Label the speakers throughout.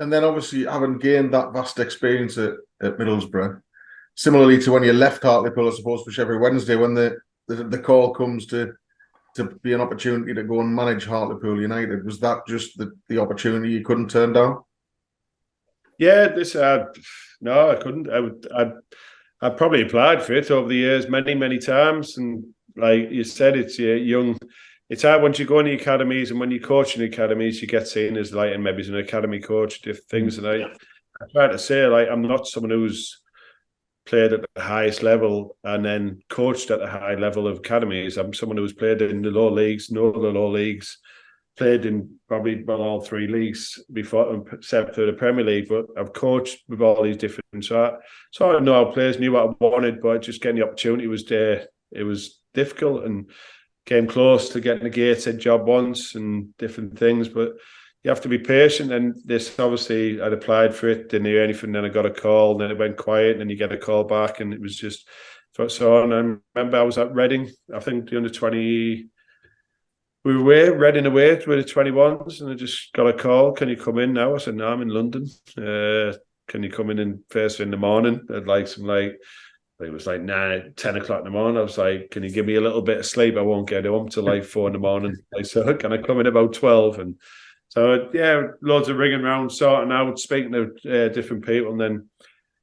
Speaker 1: And then obviously having gained that vast experience at Middlesbrough, similarly to when you left Hartlepool, I suppose, which every Wednesday when the call comes to be an opportunity to go and manage Hartlepool United, was that just the opportunity you couldn't turn down?
Speaker 2: Yeah, no, I couldn't. I probably applied for it over the years many times, and like you said, it's young. It's hard once you go in the academies, and when you coach in the academies, you get seen as like, and maybe as an academy coach, different things. And I try to say, like, I'm not someone who's played at the highest level and then coached at the high level of academies. I'm someone who's played in the low leagues, know the low leagues, played in probably all three leagues before, except for the Premier League. But I've coached with all these different. So I know how players knew what I wanted, but just getting the opportunity was there. It was difficult and came close to getting a Gateshead job once and different things, but you have to be patient. And this, obviously, I'd applied for it, didn't hear anything, then I got a call, and then it went quiet, and then you get a call back, and it was just so. And I remember I was at Reading, I think the under-20, we were Reading away with the 21s, and I just got a call, can you come in now? I said, no, I'm in London. Can you come in first in the morning? I'd like some, like, it was like 10 o'clock in the morning. I was like, can you give me a little bit of sleep? I won't get home till like 4 in the morning. I said, can I come in about 12? And so, yeah, loads of ringing around, sorting out, speaking to different people, and then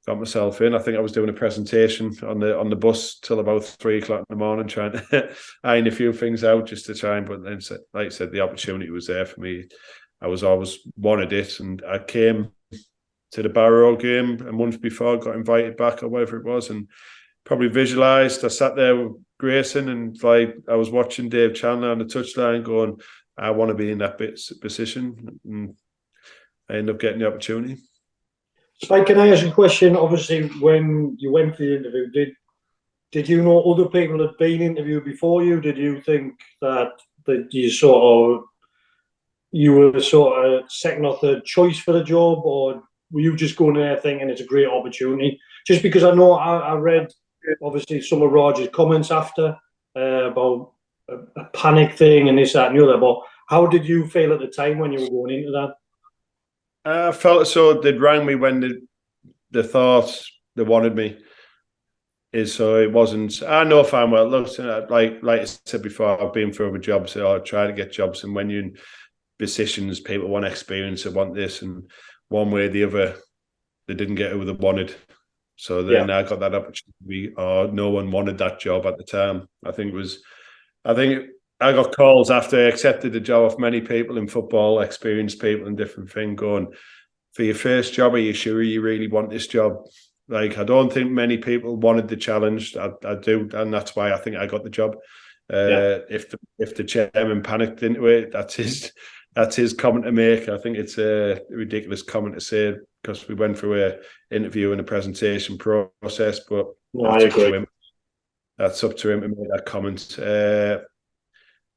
Speaker 2: got myself in. I think I was doing a presentation on the bus till about 3 o'clock in the morning, trying to iron a few things out just to try and, but then, like I said, the opportunity was there for me. I was always wanted it, and I came to the Barron game a month before, got invited back or whatever it was, and probably visualised. I sat there with Grayson, and like I was watching Dave Chandler on the touchline going, I want to be in that position, and I ended up getting the opportunity.
Speaker 3: Spike, can I ask a question? Obviously, when you went for the interview, did you know other people had been interviewed before you? Did you think that you were sort of second or third choice for the job, or were you just going there thinking it's a great opportunity? Just because I know I read, obviously, some of Roger's comments after about a panic thing and this, that, and the other. But how did you feel at the time when you were going into that?
Speaker 2: I felt so they'd rang me when the thought they wanted me. So it wasn't. I know if I'm well. Look, like I said before, I've been for other jobs. So I try to get jobs, and when you're in positions, people want experience, they want this, and one way or the other, they didn't get who they wanted. So then I got that opportunity. No one wanted that job at the time. I think I got calls after I accepted the job of many people in football, experienced people and different things, going, for your first job, are you sure you really want this job? Like, I don't think many people wanted the challenge. I do, and that's why I think I got the job. If the chairman panicked into it, that's his comment to make. I think it's a ridiculous comment to say, because we went through an interview and a presentation process, but that's up to him to make that comment.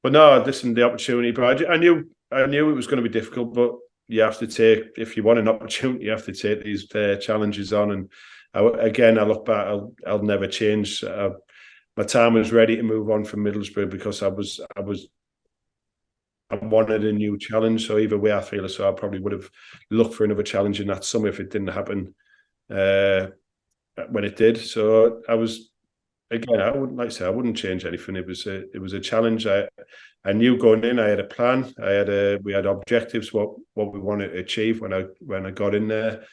Speaker 2: But no, listen, the opportunity. But I knew it was going to be difficult. But you have to take, if you want an opportunity, you have to take these challenges on. And I look back, I'll never change. My time was ready to move on from Middlesbrough because I wanted a new challenge. So either way, I feel as though I probably would have looked for another challenge in that summer if it didn't happen when it did. So I was. Again, I wouldn't change anything. It was a challenge. I knew going in. I had a plan. We had objectives. What we wanted to achieve when I got in there,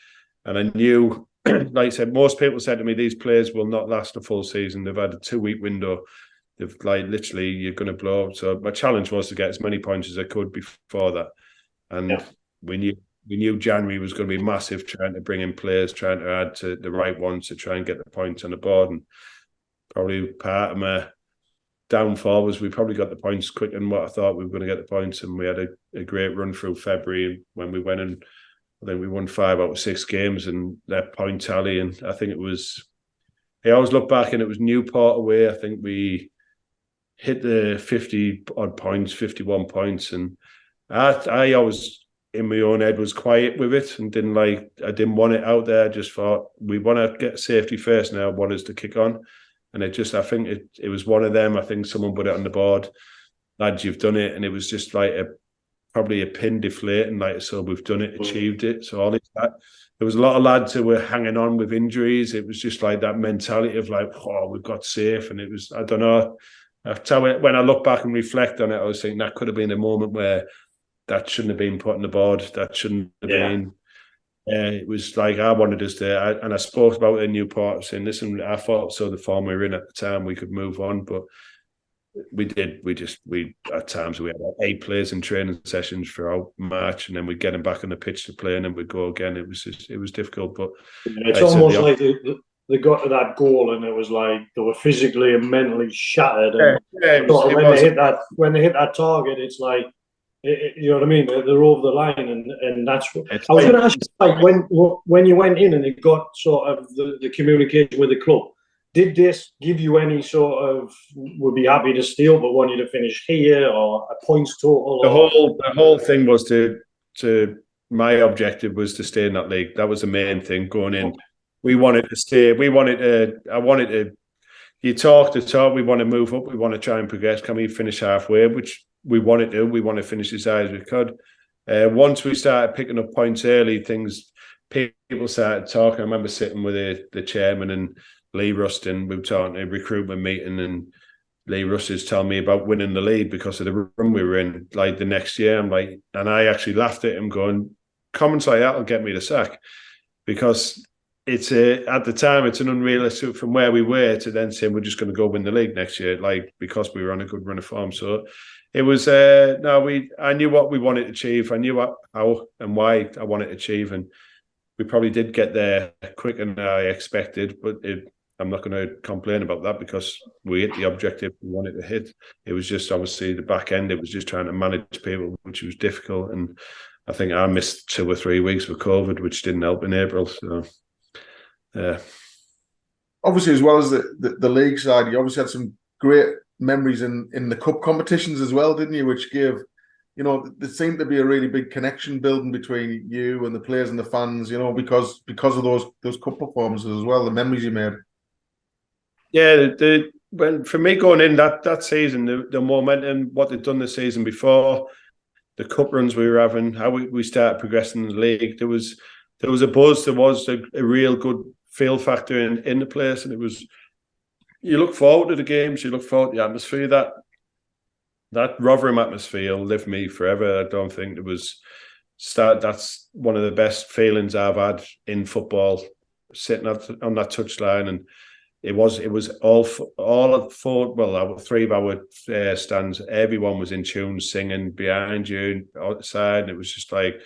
Speaker 2: and I knew. Like I said, most people said to me, these players will not last a full season. They've had a 2-week window. They've literally, you're going to blow up. So my challenge was to get as many points as I could before that, and we knew January was going to be massive, trying to bring in players, trying to add to the right ones to try and get the points on the board. And probably part of my downfall was we probably got the points quicker than what I thought we were going to get the points, and we had a great run through February when we went in. I think we won 5 out of 6 games and that point tally, and I think it was. I always look back and it was Newport away. I think we hit the 50 odd points, 51 points, and I always in my own head was quiet with it and I didn't want it out there. I just thought we want to get safety first now. I want us to kick on. And I think it was one of them. I think someone put it on the board. Lads, you've done it. And it was just like probably a pin deflating, like, so we've done it, achieved it. So all this, that, there was a lot of lads who were hanging on with injuries. It was just like that mentality of like, oh, we've got safe. And it was, I don't know. When I look back and reflect on it, I was thinking that could have been a moment where that shouldn't have been put on the board. That shouldn't have been. It was like I wanted us to, and I spoke about it in Newport, saying, listen, I thought so the form we were in at the time, we could move on, but we did. We at times we had like 8 players in training sessions throughout March, and then we'd get them back on the pitch to play, and then we'd go again. It was difficult, but
Speaker 3: it's almost like they got to that goal, and it was like they were physically and mentally shattered. And when they hit that target, it's like, you know what I mean? They're over the line, and that's what I was going to ask you. Like when you went in and it got sort of the communication with the club, did this give you any sort of would be happy to steal but want you to finish here, or a points total?
Speaker 2: The whole thing was to my objective was to stay in that league. That was the main thing going in. We wanted to stay. I wanted to. You talk the talk. We want to move up. We want to try and progress. Can we finish halfway? Which we wanted to. We want to finish as high as we could. Once we started picking up points early, people started talking. I remember sitting with the chairman and Lee Rustin. We were talking a recruitment meeting, and Lee Rustin's telling me about winning the league because of the run we were in. Like the next year, I'm like, and I actually laughed at him, going, comments like that will get me the sack, because it's at the time it's an unrealistic from where we were to then saying we're just going to go win the league next year, like because we were on a good run of form. So it was I knew what we wanted to achieve. I knew how and why I wanted to achieve, and we probably did get there quicker than I expected. But I'm not going to complain about that because we hit the objective we wanted to hit. It was just obviously the back end. It was just trying to manage people, which was difficult. And I think I missed 2 or 3 weeks with COVID, which didn't help in April. So,
Speaker 1: obviously, as well as the league side, you obviously had some great memories in the cup competitions as well, didn't you? Which gave, there seemed to be a really big connection building between you and the players and the fans, because of those cup performances as well, the memories you made.
Speaker 2: Yeah, for me going in that season, the momentum, what they'd done the season before, the cup runs we were having, how we started progressing in the league, there was a buzz, there was a real good feel factor in the place, and it was, you look forward to the games, you look forward to the atmosphere. That Rotherham atmosphere will live with me forever. I don't think that's one of the best feelings I've had in football, sitting on that touchline. And it was all our 3 of our stands, everyone was in tune, singing behind you outside, and it was just like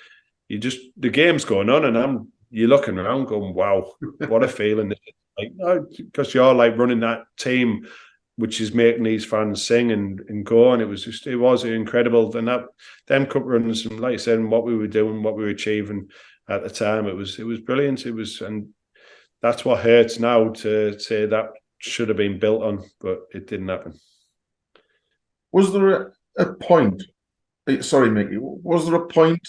Speaker 2: the game's going on, and you're looking around going, wow, what a feeling. Like, because you're like running that team which is making these fans sing and go, and it was incredible. And them cup runs, and like I said, and what we were doing, what we were achieving at the time, it was brilliant. And that's what hurts now, to say that should have been built on, but it didn't happen.
Speaker 1: Was there a point? Sorry, Micky. Was there a point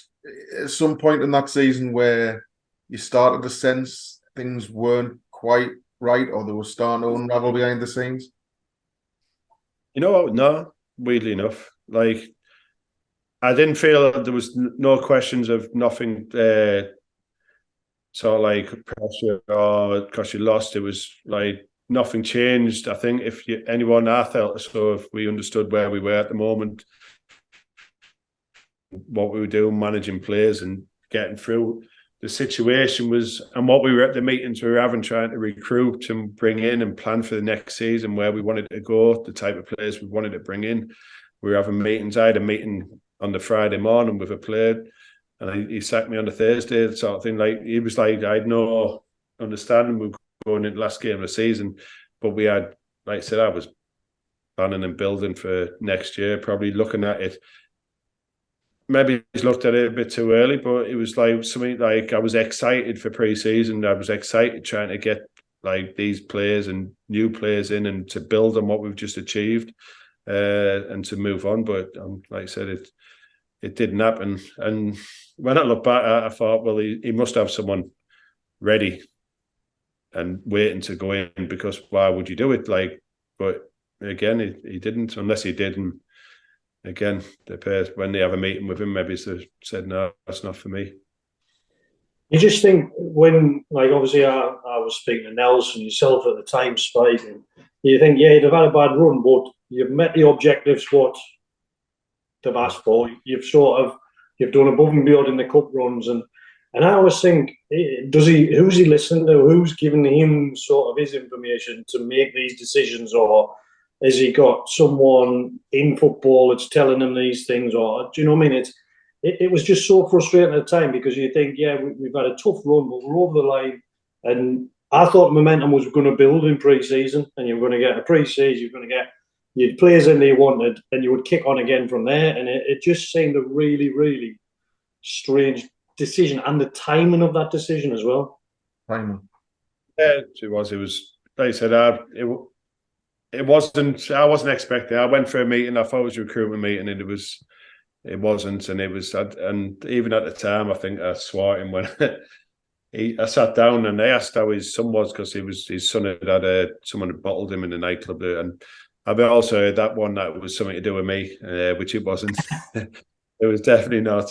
Speaker 1: at some point in that season where you started to sense things weren't quite right, or they were starting to unravel behind the scenes?
Speaker 2: You know what? No, weirdly enough, like I didn't feel there was no questions of nothing. So like pressure or because you lost, it was like nothing changed. I think I felt so if we understood where we were at the moment, what we were doing, managing players and getting through the situation was, and what we were at the meetings we were having, trying to recruit and bring in and plan for the next season, where we wanted to go, the type of players we wanted to bring in. We were having meetings. I had a meeting on the Friday morning with a player, and he sacked me on the Thursday, sort of thing. Like, he was like, I had no understanding. We were going into the last game of the season, but we had, like I said, I was planning and building for next year, probably looking at it. Maybe he's looked at it a bit too early, but it was like something like I was excited for pre-season. I was excited trying to get like these players and new players in and to build on what we've just achieved and to move on. But like I said, it didn't happen. And when I look back, I thought, well, he must have someone ready and waiting to go in, because why would you do it? Like, but again, he didn't, unless he did. And again, the players, when they have a meeting with him, maybe they said, no, that's not for me.
Speaker 3: You just think when, like, obviously I was speaking to Nelson yourself at the time, Spike, and you think, yeah, they've had a bad run, but you've met the objectives what they've asked for. You've done above and beyond in the cup runs, and I always think, who's he listening to? Who's giving him sort of his information to make these decisions, or has he got someone in football that's telling him these things, or do you know what I mean? It was just so frustrating at the time because you think, yeah, we've had a tough run, but we're over the line. And I thought momentum was going to build in pre-season, and you're going to get a pre-season, you're going to get your players in there you wanted, and you would kick on again from there. And it just seemed a really, really strange decision, and the timing of that decision as well.
Speaker 1: Timing.
Speaker 2: Yeah, it was. It was, like I said, it wasn't. I wasn't expecting. I went for a meeting. I thought it was a recruitment meeting, and it wasn't, and it was. And even at the time, I think I swore him when I sat down and they asked how his son was because his son had someone had bottled him in a nightclub, and I've also heard that one that was something to do with me, which it wasn't. It was definitely not.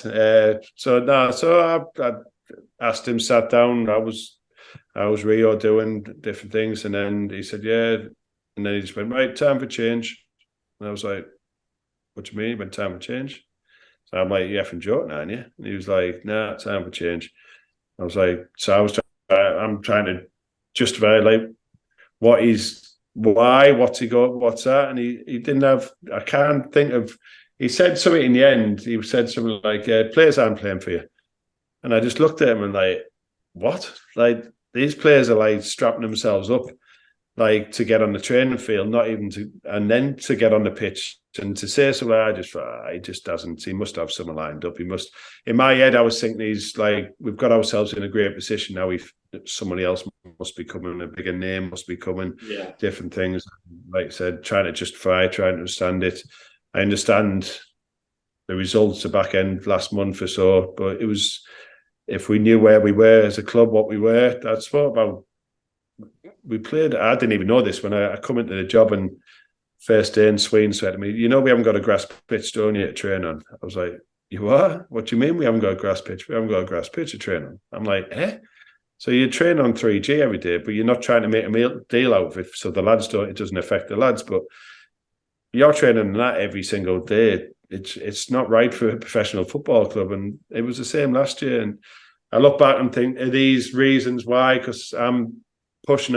Speaker 2: So I asked him, sat down. I was Rio doing different things, and then he said, yeah, and then he just went, right, time for change. And I was like, what do you mean? He went, time for change? So I'm like, you're effing joking, aren't you? And he was like, nah, time for change. I was like, I'm trying to justify like what's he got, what's that? And he didn't have, I can't think of, he said something in the end. He said something like, players aren't playing for you. And I just looked at him and like, what? Like, these players are like strapping themselves up like to get on the training field, not even to, and then to get on the pitch and to say something. I just thought, he just doesn't. He must have someone lined up. He must. In my head, I was thinking he's like, we've got ourselves in a great position now. Somebody else must be coming, a bigger name must be coming.
Speaker 3: Yeah.
Speaker 2: Different things. Like I said, trying to justify, trying to understand it. I understand the results, the back end last month or so, but it was, if we knew where we were as a club, what we were, that's what about. We played. I didn't even know this when I come into the job, and first day in Sweden said to me, "You know, we haven't got a grass pitch, don't you, to train on?" I was like, "You are? What do you mean we haven't got a grass pitch? We haven't got a grass pitch to train on." I'm like, "Eh? So you train on 3G every day, but you're not trying to make a deal out of it, so the lads don't. It doesn't affect the lads, but you're training on that every single day. It's not right for a professional football club." And it was the same last year. And I look back and think, are these reasons why? Because I'm pushing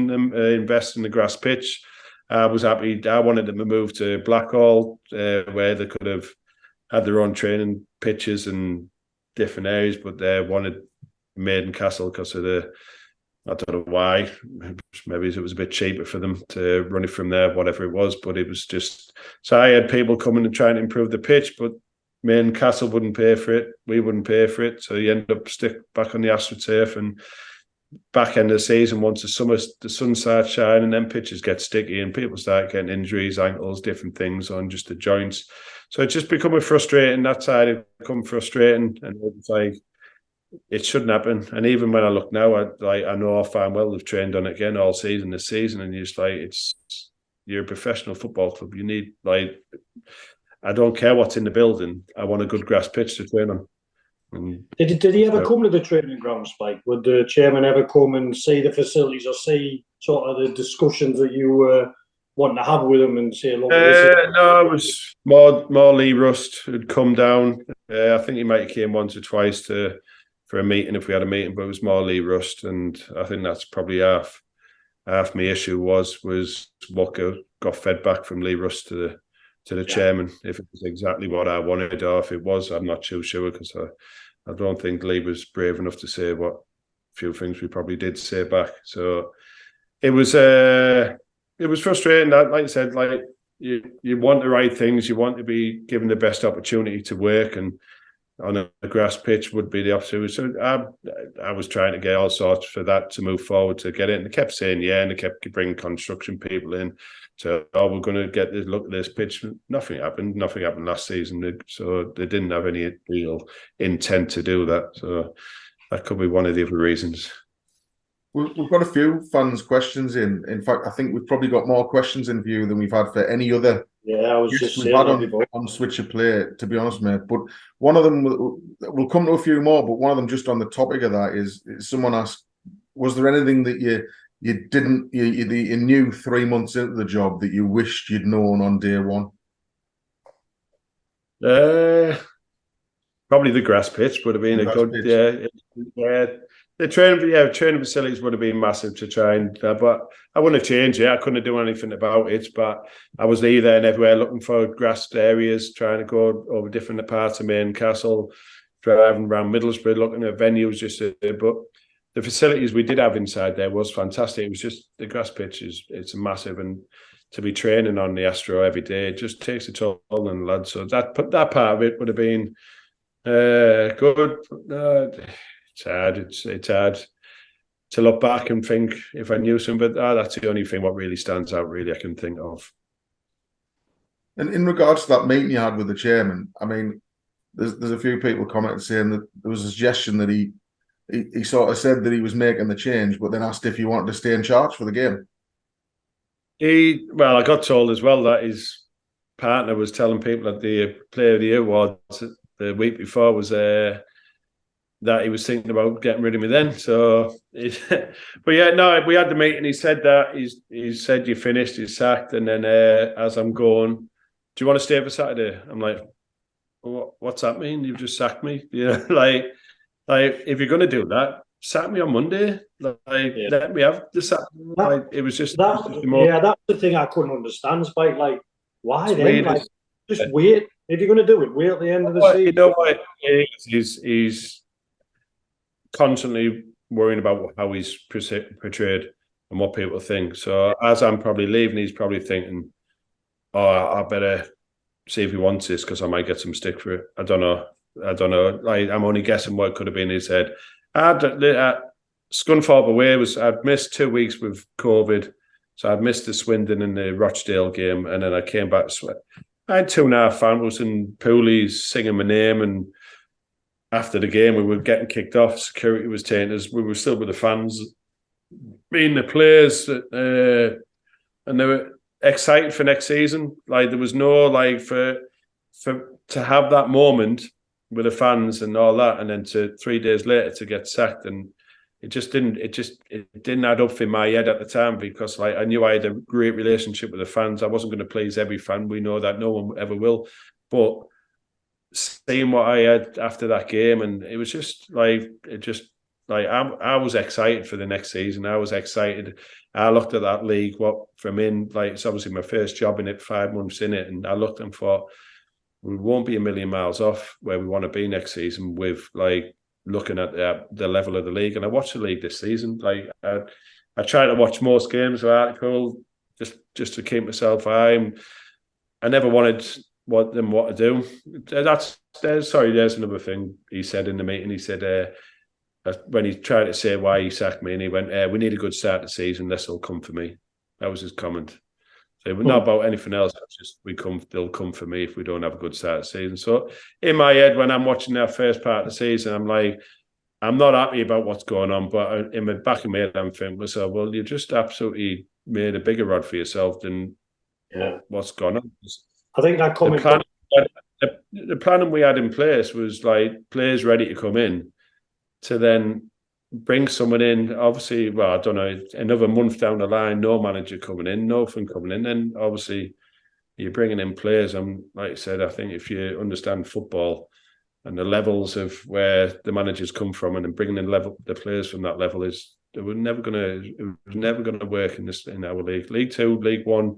Speaker 2: them, invest in the grass pitch. I was happy. I wanted them to move to Blackhall, where they could have had their own training pitches and different areas, but they wanted Maiden Castle because of the, I don't know why, maybe it was a bit cheaper for them to run it from there, whatever it was, but it was just, so I had people coming and trying to improve the pitch, but Maiden Castle wouldn't pay for it, we wouldn't pay for it, so you end up stick back on the AstroTurf, and back end of the season, once the sun starts shining, then pitches get sticky and people start getting injuries, ankles, different things on just the joints. So it's just becoming frustrating. That side had become frustrating, and it's like it shouldn't happen. And even when I look now, I know fine well they've trained on it again all season this season, and you're just like, you're a professional football club. You need, like, I don't care what's in the building. I want a good grass pitch to train on.
Speaker 3: Did he ever come to the training ground, Spike? Would the chairman ever come and see the facilities or see sort of the discussions that you were wanting to have with him and say, look,
Speaker 2: no, it was more Lee Rust who'd come down. I think he might have came once or twice for a meeting if we had a meeting, but it was more Lee Rust, and I think that's probably half my issue was what got fed back from Lee Rust to the chairman. If it was exactly what I wanted, or if it was, I'm not too sure, because I don't think Lee was brave enough to say what few things we probably did say back. So it was frustrating. That, like I said, like you want the right things, you want to be given the best opportunity to work, and on a grass pitch would be the opposite. So I was trying to get all sorts for that to move forward to get it, and they kept saying and they kept bringing construction people in. So, we're going to get this look at this pitch. Nothing happened last season. So they didn't have any real intent to do that. So that could be one of the other reasons.
Speaker 1: We've got a few fans' questions in. In fact, I think we've probably got more questions in view than we've had for any other
Speaker 3: Yeah, I was
Speaker 1: guest
Speaker 3: just
Speaker 1: we've
Speaker 3: saying
Speaker 1: had
Speaker 3: that before.
Speaker 1: on Switch of Play, to be honest, mate. But one of them, we'll come to a few more, but one of them just on the topic of that is someone asked, was there anything that you knew 3 months into the job that you wished you'd known on day one?
Speaker 2: Probably the grass pitch would have been a good, yeah. The training facilities would have been massive to try and, but I wouldn't have changed it. I couldn't do anything about it, but I was there and everywhere looking for grassed areas, trying to go over different parts of Main Castle, driving around Middlesbrough, looking at venues. But the facilities we did have inside there was fantastic. It was just the grass pitch it's massive, and to be training on the Astro every day, it just takes a toll on the lads. So that part of it would have been good. It's hard. It's hard to look back and think if I knew something, but that's the only thing what really stands out. Really, I can think of.
Speaker 1: And in regards to that meeting you had with the chairman, I mean, there's a few people commenting saying that there was a suggestion that he sort of said that he was making the change, but then asked if you wanted to stay in charge for the game.
Speaker 2: I got told as well that his partner was telling people at the Player of the Year awards the week before was that he was thinking about getting rid of me then. So, but yeah, no, we had the meeting. He said that he said you finished, you're sacked, and then as I'm going, do you want to stay for Saturday? I'm like, what's that mean? You've just sacked me? Yeah, like if you're going to do that, sack me on Monday. Let me have the sack. It was just
Speaker 3: that's the thing I couldn't understand. Spike, like, why then? Like, just wait. If you're going to do it, wait at the end of the season.
Speaker 2: You know what? He's constantly worrying about how he's portrayed and what people think. So as I'm probably leaving, he's probably thinking, "Oh, I better see if he wants this because I might get some stick for it." I don't know. Like, I'm only guessing what could have been in his head. Scunthorpe away I'd missed 2 weeks with COVID, so I'd missed the Swindon and the Rochdale game, and then I came back. I had 2.5 fans in Poolies singing my name, and after the game we were getting kicked off. Security was taking us. We were still with the fans, being the players, and they were excited for next season. Like, there was no like for to have that moment with the fans and all that, and then 3 days later to get sacked, and it didn't add up in my head at the time, because like I knew I had a great relationship with the fans. I wasn't going to please every fan. We know that no one ever will, but seeing what I had after that game, and it was just like I was excited for the next season. I was excited. I looked at that league, it's obviously my first job in it, 5 months in it, and I looked and thought, we won't be a million miles off where we want to be next season with like looking at the level of the league. And I watched the league this season. Like I try to watch most games of Hartlepool just to keep myself high. I never wanted them what to do. There's another thing he said in the meeting. He said when he tried to say why he sacked me, and he went, "We need a good start to the season. This will come for me." That was his comment. So it was not about anything else. It's just they'll come for me if we don't have a good start to the season. So in my head, when I'm watching that first part of the season, I'm like, I'm not happy about what's going on, but in the back of my head, I'm thinking myself, well, you just absolutely made a bigger rod for yourself than what's going on.
Speaker 3: I think that comment.
Speaker 2: The planning we had in place was like players ready to come in, to then bring someone in. Obviously, well, I don't know, another month down the line, no manager coming in, nothing coming in. Then obviously you're bringing in players. And like I said, I think if you understand football and the levels of where the managers come from, and then bringing in the players from that level, it was never going to work in our league. League 2, League 1,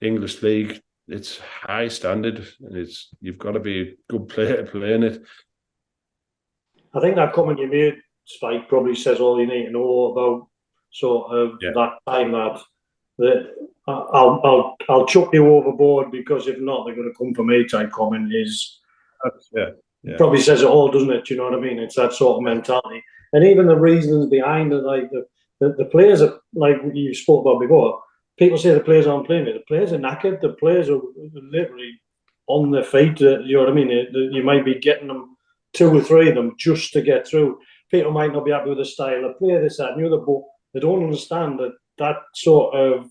Speaker 2: English league. It's high standard, and you've got to be a good player to play in it.
Speaker 3: I think that comment you made, Spike, probably says all you need to know about sort of that time that I'll chuck you overboard, because if not, they're going to come for me type comment is probably says it all, doesn't it? Do you know what I mean? It's that sort of mentality, and even the reasons behind it, like the players are, like you spoke about before. People say the players aren't playing it. The players are knackered. The players are literally on their feet. You know what I mean? You might be getting them 2 or 3 of them just to get through. People might not be happy with the style of play, this, that, and the other, but they don't understand that sort of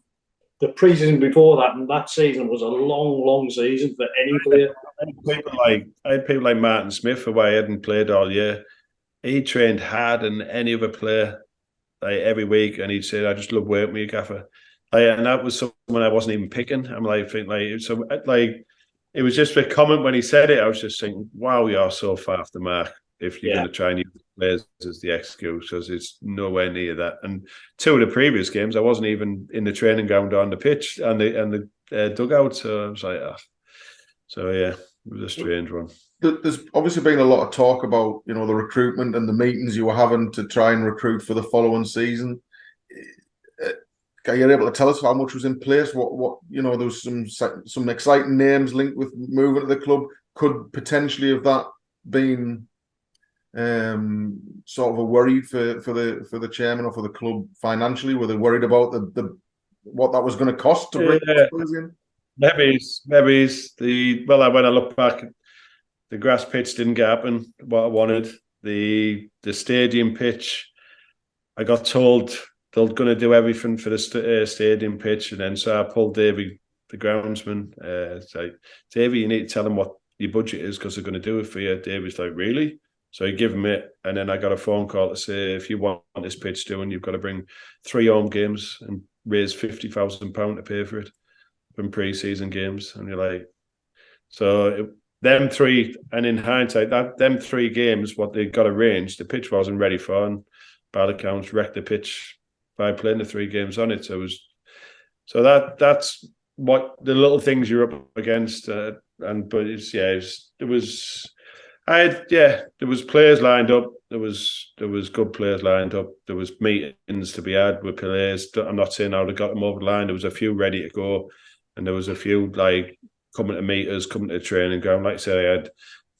Speaker 3: the pre-season before that and that season was a long season for any player.
Speaker 2: I had people like Martin Smith, who I hadn't played all year. He trained harder than any other player, like every week, and he'd say, "I just love working with you, Gaffer." And that was someone I wasn't even picking. I'm like, it was just a comment when he said it. I was just thinking, "Wow, you're so far off the mark if you're going to try and use players as the excuse, because it's nowhere near that." And 2 of the previous games, I wasn't even in the training ground or on the pitch and the dugout. So I was like, so yeah, it was a strange one.
Speaker 1: There's obviously been a lot of talk about, the recruitment and the meetings you were having to try and recruit for the following season. Are you able to tell us how much was in place? What there was some exciting names linked with moving to the club. Could potentially have that been sort of a worry for the chairman or for the club financially? Were they worried about the what that was going to cost to bring players in?
Speaker 2: Maybe when I look back, the grass pitch didn't happen what I wanted. The stadium pitch, I got told they're going to do everything for the stadium pitch, and then so I pulled Davey, the groundsman. Say, Davey, you need to tell them what your budget is because they're going to do it for you. Davey's like, really? So I give him it, and then I got a phone call to say, if you want this pitch doing, you've got to bring 3 home games and raise £50,000 to pay for it from pre-season games. And you're like, them 3, and in hindsight, them 3 games, what they got arranged, the pitch wasn't ready for, and bad accounts wrecked the pitch by playing the 3 games on it. So that's what the little things you're up against. There was players lined up. There was good players lined up. There was meetings to be had with players. I'm not saying I would have got them over the line. There was a few ready to go, and there was a few like coming to meet us, coming to the training ground. Like I said, I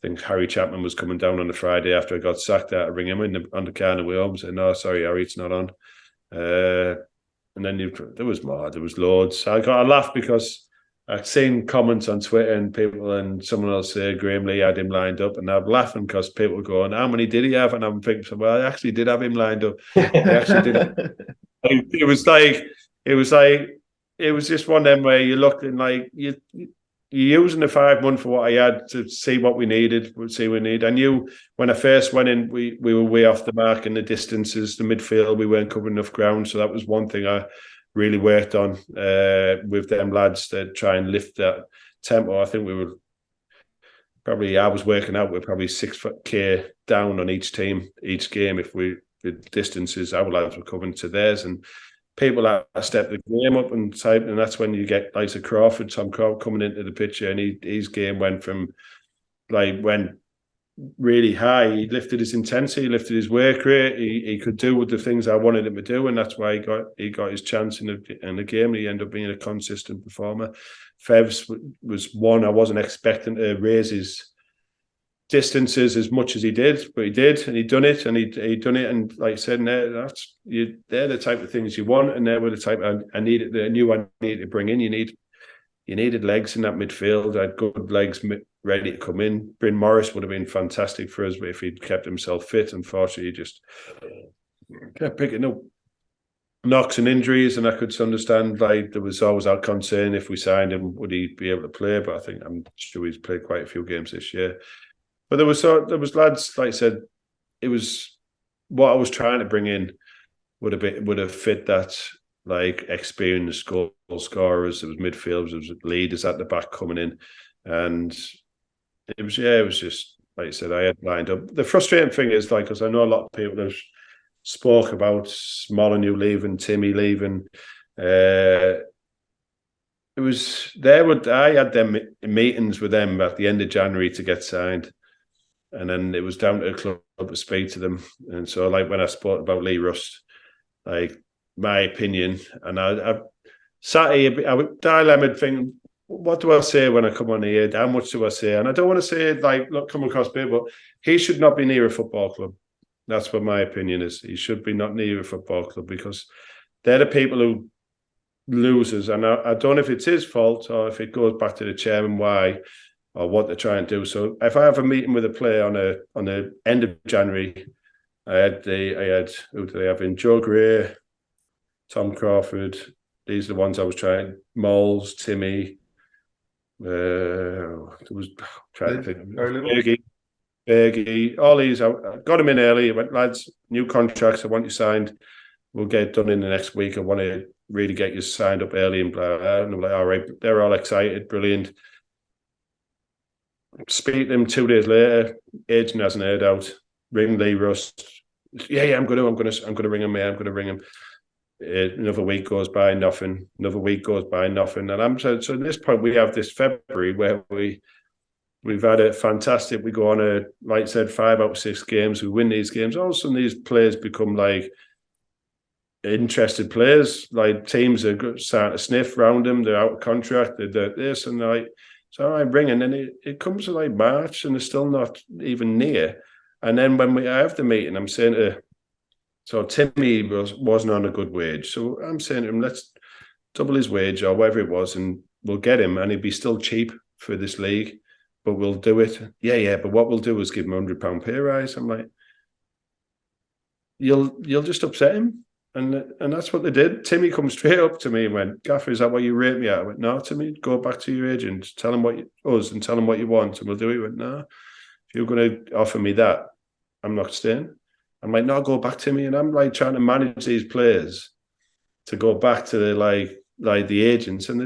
Speaker 2: think Harry Chapman was coming down on the Friday after I got sacked. I had to ring him on the car on the way home. Said, "No, sorry, Harry, it's not on." And then there was more. There was loads. I got a laugh because I've seen comments on Twitter and people, and someone else say Graeme Lee had him lined up, and I'm laughing because people were going, "How many did he have?" And I'm thinking, well, I actually did have him lined up. I actually did. It was just one of them where you looked and like you're using the 5 months for what I had to see what we needed. I knew when I first went in, we were way off the mark in the distances, the midfield, we weren't covering enough ground. So that was one thing I really worked on with them lads to try and lift that tempo. I think I was working out, we're probably 6K down on each team, each game. If the distances, our lads were covering to theirs, and people that step the game up and that's when you get like Crawford, Tom Crawford coming into the picture, and his game went really high. He lifted his intensity, he lifted his work rate. He could do with the things I wanted him to do, and that's why he got his chance in the game. He ended up being a consistent performer. Fevs was one I wasn't expecting to raise his distances as much as he did, but he did, and he'd done it, and like I said, they're the type of things you want, and they were the type I needed to bring in. You needed legs in that midfield. I had good legs ready to come in. Bryn Morris would have been fantastic for us if he'd kept himself fit. Unfortunately, he just kept picking up knocks and injuries, and I could understand like there was always our concern if we signed him, would he be able to play? But I'm sure he's played quite a few games this year. But there was lads, like I said, it was what I was trying to bring in would have fit that like experienced goal scorers. There was midfielders, there was leaders at the back coming in, and it was just like I said, I had lined up. The frustrating thing is like, because I know a lot of people have spoke about Molyneux leaving, Timmy leaving. I had them meetings with them at the end of January to get signed. And then it was down to the club to speak to them. And so, like, when I spoke about Lee Rust, like, my opinion, and I sat here, I would dilemma thinking, what do I say when I come on here? How much do I say? And I don't want to say, like, look, come across big, but he should not be near a football club. That's what my opinion is. He should be not near a football club, because they're the people who loses. And I don't know if it's his fault or if it goes back to the chairman why, or what they're trying to do. So if I have a meeting with a player on the end of January, I had who did I have in? Joe Gray, Tom Crawford. These are the ones I was trying. Moles, Timmy. There was trying to think. Fergie, all these. I got them in early. I went, lads, new contracts. I want you signed. We'll get it done in the next week. I want to really get you signed up early and blah, blah, blah. And I'm like, all right, they're all excited, brilliant. Speak to them 2 days later. Agent hasn't heard out. Ring Lee Russ. Yeah, I'm gonna ring him. Yeah, I'm gonna ring him. Another week goes by, nothing. Another week goes by, nothing. And I'm so at this point we have this February where we've had a fantastic. We go on a, like I said, 5 out of 6 games. We win these games. All of a sudden, these players become like interested players. Like teams are starting to sniff around them. They're out of contract. They're this and like. So I ring, and then it comes to like March, and it's still not even near. And then when I have the meeting, I'm saying to, so Timmy wasn't on a good wage. So I'm saying to him, let's double his wage or whatever it was, and we'll get him, and he'd be still cheap for this league, but we'll do it. Yeah. But what we'll do is give him £100 pay rise. I'm like, you'll just upset him. And that's what they did. Timmy come straight up to me and went, Gaffer, is that what you rate me at? I went, no, Timmy, go back to your agent, tell him what you want, and we'll do it. He went, no, if you're going to offer me that, I'm not staying. I'm like, no, go back to me. And I'm like trying to manage these players to go back to the agents, and they're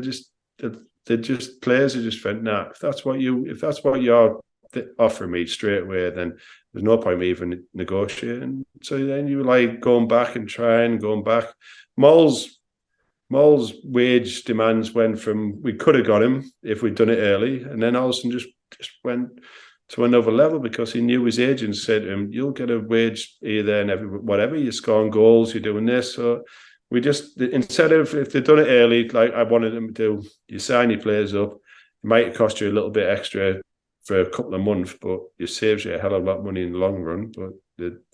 Speaker 2: just players are just went, nah, if that's what you're offering me straight away, then there's no point me even negotiating. So then you like going back. Mole's wage demands went from, we could have got him if we'd done it early, and then all of a sudden just went to another level because he knew his agent said to him, you'll get a wage here, there, and whatever, you're scoring goals, you're doing this. So we just, instead of, if they'd done it early, like I wanted them to do, you sign your players up, it might cost you a little bit extra for a couple of months, but it saves you a hell of a lot of money in the long run. But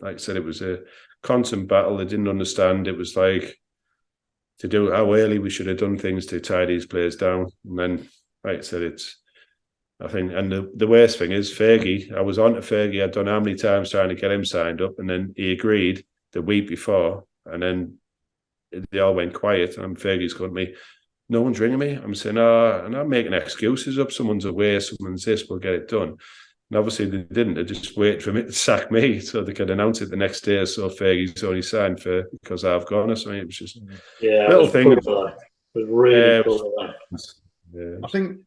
Speaker 2: like I said, it was a constant battle. They didn't understand. It was like to do how early we should have done things to tie these players down. And then, like I said, I think, and the worst thing is Fergie. I was on to Fergie. I'd done how many times trying to get him signed up, and then he agreed the week before, and then they all went quiet. And Fergie's going to me, no one's ringing me. I'm saying, and I'm making excuses up. Someone's away, someone's this, we'll get it done. And obviously they didn't. They just waited for me to sack me so they could announce it the next day. So Fergie's only signed because I've gone or something. It was just
Speaker 3: a
Speaker 2: little thing.
Speaker 3: It was really cool.
Speaker 1: I think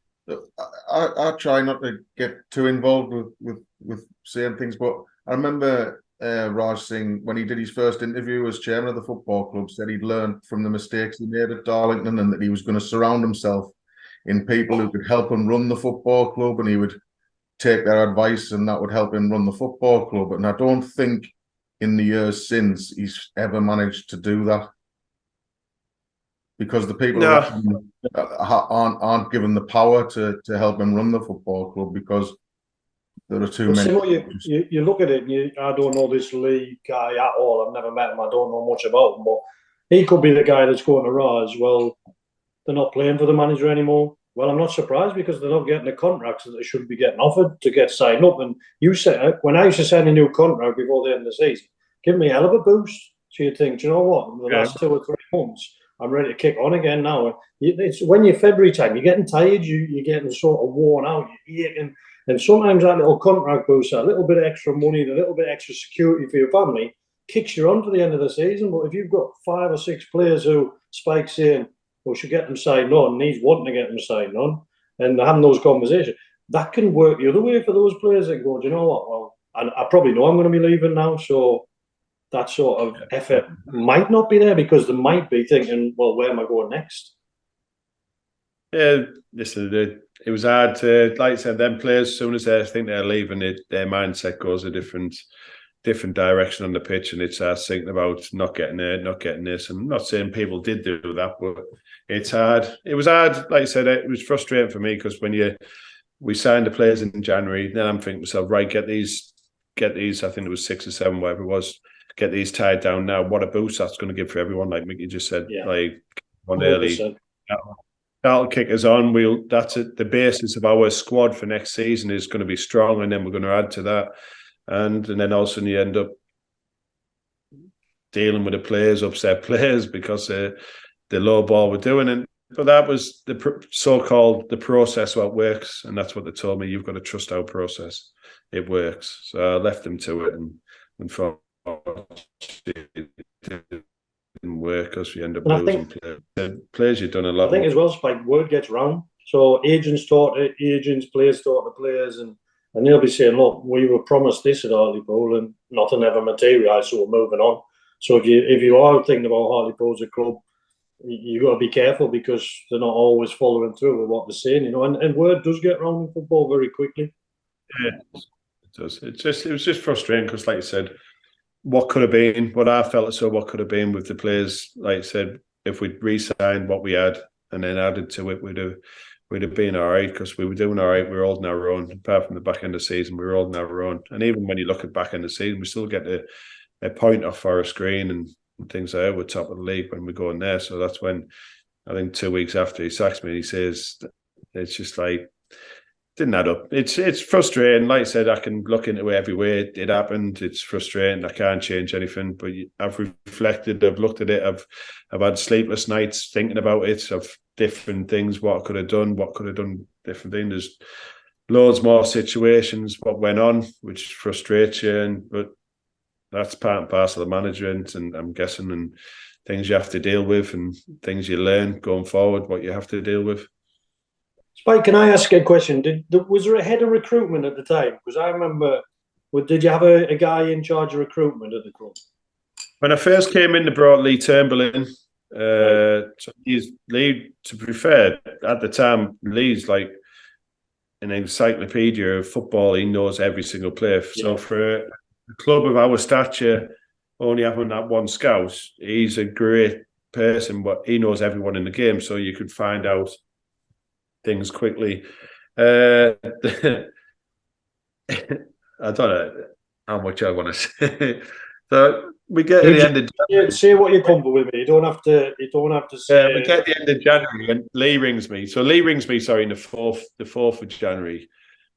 Speaker 1: I try not to get too involved with saying things, but I remember Raj Singh, when he did his first interview as chairman of the football club, said he'd learned from the mistakes he made at Darlington, and that he was going to surround himself in people who could help him run the football club, and he would take their advice, and that would help him run the football club. And I don't think in the years since he's ever managed to do that, because the people aren't given the power to help him run the football club, because there are too many.
Speaker 3: You look at it, and I don't know this Lee guy at all. I've never met him. I don't know much about him, but he could be the guy that's going to Raj. Well, they're not playing for the manager anymore. Well, I'm not surprised, because they're not getting the contracts that they should be getting offered to get signed up. And you said, when I used to sign a new contract before the end of the season, give me a hell of a boost. So you'd think, do you know what? In the last 2 or 3 months, I'm ready to kick on again now. It's when you're February time, you're getting tired, you're getting sort of worn out, you're aching. And sometimes that little contract boost, a little bit of extra money, a little bit of extra security for your family, kicks you on to the end of the season. But if you've got 5 or 6 players who Spike's saying, we should get them signed on, and he's wanting to get them signed on, and they're having those conversations, that can work the other way for those players that go, do you know what? Well, I probably know I'm going to be leaving now, so that sort of effort might not be there, because they might be thinking, well, where am I going next?
Speaker 2: Yeah, listen, it was hard to, like I said, them players, as soon as they think they're leaving, their mindset goes a different direction on the pitch, and it's thinking about not getting it, not getting this. And I'm not saying people did do that, but it's hard. It was hard, like I said, it was frustrating for me, because when we signed the players in January, then I'm thinking to myself, right, get these, I think it was 6 or 7, whatever it was, get these tied down now. What a boost that's going to give for everyone, like Micky just said, like on early. That'll kick us on. That's it. The basis of our squad for next season is going to be strong, and then we're going to add to that, and then all of a sudden you end up dealing with the players, upset players because the low ball we're doing. And but that was the so-called the process what works, and that's what they told me. You've got to trust our process; it works. So I left them to it, and for it didn't work because we end up losing players. You've done a lot.
Speaker 3: I think as well, Spike, word gets round. So agents talk to agents, players talk to players, and they'll be saying, "Look, we were promised this at Hartlepool, and nothing ever materialised, so we're moving on." So if you are thinking about Hartlepool as a club, you got to be careful because they're not always following through with what they're saying, you know. And word does get round in football very quickly.
Speaker 2: Yeah, it does. It was just frustrating because, like you said, what could have been, what I felt as though what could have been with the players, like I said, if we'd re-signed what we had and then added to it, we'd have been all right because we were doing all right. We were holding our own. Apart from the back end of the season, we were holding our own. And even when you look at back end of the season, we still get a point off Forest Green and things like that. We're top of the league when we go in there. So that's when, I think 2 weeks after he sacks me, he says, it's just like, didn't add up. It's frustrating. Like I said, I can look into it every way. It happened. It's frustrating. I can't change anything. But I've reflected. I've looked at it. I've had sleepless nights thinking about it. Of different things. What I could have done. What could have done different things. There's loads more situations. What went on, which frustrates you. But that's part and parcel of management, and I'm guessing, and things you have to deal with, and things you learn going forward. What you have to deal with.
Speaker 3: Spike, can I ask a question? Was there a head of recruitment at the time? Because I remember, did you have a guy in charge of recruitment at the club?
Speaker 2: When I first came in, they brought Lee Turnbull in. So Lee, to be fair, at the time, Lee's like an encyclopedia of football. He knows every single player. Yeah. So for a club of our stature, only having that one scout, he's a great person, but he knows everyone in the game. So you could find out things quickly. I don't know how much I want to say. So we get to the end of
Speaker 3: say what you're comfortable with me. You don't have to say.
Speaker 2: We get to the end of January and Lee rings me. So Lee rings me, sorry, in the 4th of January,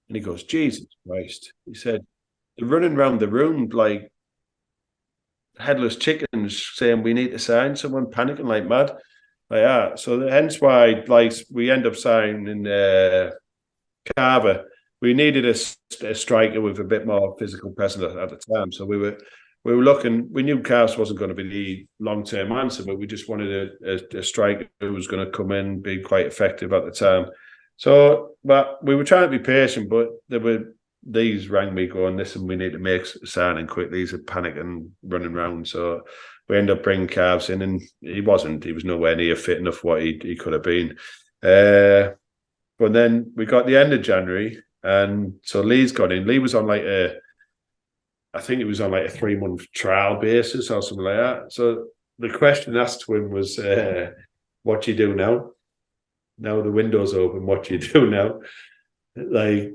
Speaker 2: and he goes, "Jesus Christ!" He said, "They're running around the room like headless chickens, saying we need to sign someone, panicking like mad." So hence why, like, we end up signing Carver. We needed a striker with a bit more physical presence at the time. So we were looking. We knew Carver wasn't going to be the long-term answer, but we just wanted a striker who was going to come in, be quite effective at the time. So, but we were trying to be patient. But these rang me going, "Listen, we need to make a signing quickly." He's panicking, running around. So we ended up bringing Carves in, and he was nowhere near fit enough what he could have been. But then we got the end of January, and so Lee's got in. Lee was on I think he was on like a 3-month trial basis or something like that. So the question asked to him was, "What do you do now? Now the window's open, what do you do now?" Well,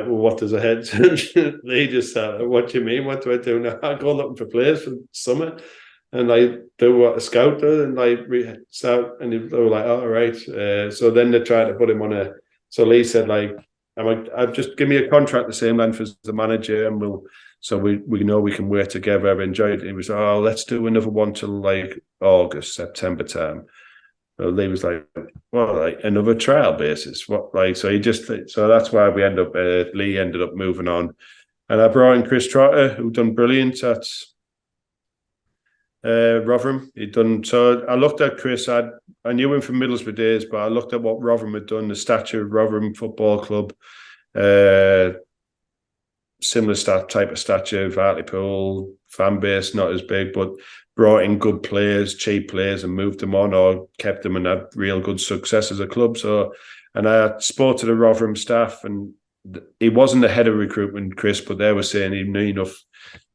Speaker 2: what does a head? Lee just said, "What do you mean? What do I do now? I go looking for players for summer, and do what a scout does, and start." And they were like, "Oh, all right." So then they tried to put him on So Lee said, "I've just give me a contract the same length as the manager, and we know we can work together. I've enjoyed it." He was, "Oh, let's do another one till August, September time." Well, Lee was like, "Well, another trial basis? What?" So that's why Lee ended up moving on, and I brought in Chris Trotter, who done brilliant at Rotherham. So I looked at Chris. I knew him from Middlesbrough days, but I looked at what Rotherham had done, the stature of Rotherham Football Club, similar type of stature of Hartlepool, fan base not as big, but brought in good players, cheap players, and moved them on or kept them and had real good success as a club. So, and I spoke to the Rotherham staff, and he wasn't the head of recruitment, Chris, but they were saying he knew enough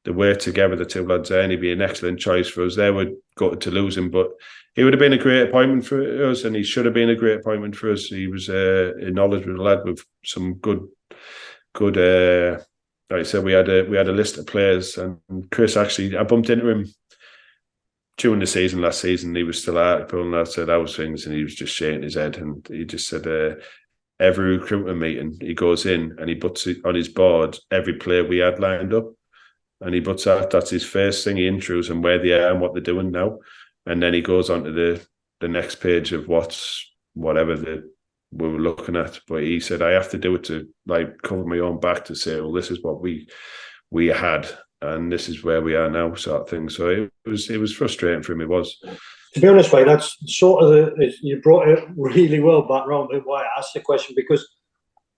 Speaker 2: to work together, the two lads there, and he'd be an excellent choice for us. They were gutted to lose him, but he would have been a great appointment for us, and he should have been a great appointment for us. He was a knowledgeable lad with some good. Like I said, we had a list of players, and Chris actually, I bumped into him during the season last season. He was still at Hartlepool, and I said those things, and he was just shaking his head, and he just said every recruitment meeting he goes in and he puts on his board every player we had lined up. and he puts out, that's his first thing, he intros and where they are and what they're doing now. And then he goes on to the next page of whatever we were looking at. But he said, I have to do it to like cover my own back to say, well, this is what we had and this is where we are now, sort of thing. So it was frustrating for him, it was.
Speaker 3: To be honest, mate, that's sort of you brought it really well back round to why I asked the question, because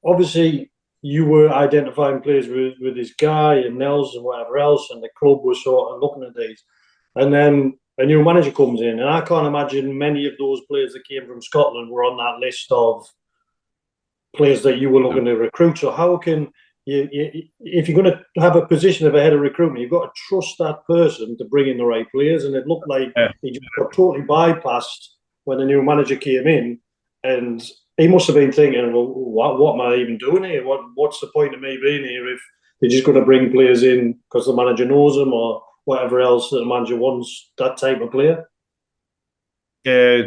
Speaker 3: obviously you were identifying players with this guy and Nels and whatever else, and the club was sort of looking at these. And then a new manager comes in, and I can't imagine many of those players that came from Scotland were on that list of players that you were looking to recruit. So how can you if you're going to have a position of a head of recruitment, you've got to trust that person to bring in the right players. And it looked like he just got totally bypassed when the new manager came in, and he must have been thinking, well, what am I even doing here? What's the point of me being here if they're just going to bring players in because the manager knows them or whatever else that the manager wants that type of player?
Speaker 2: Yeah,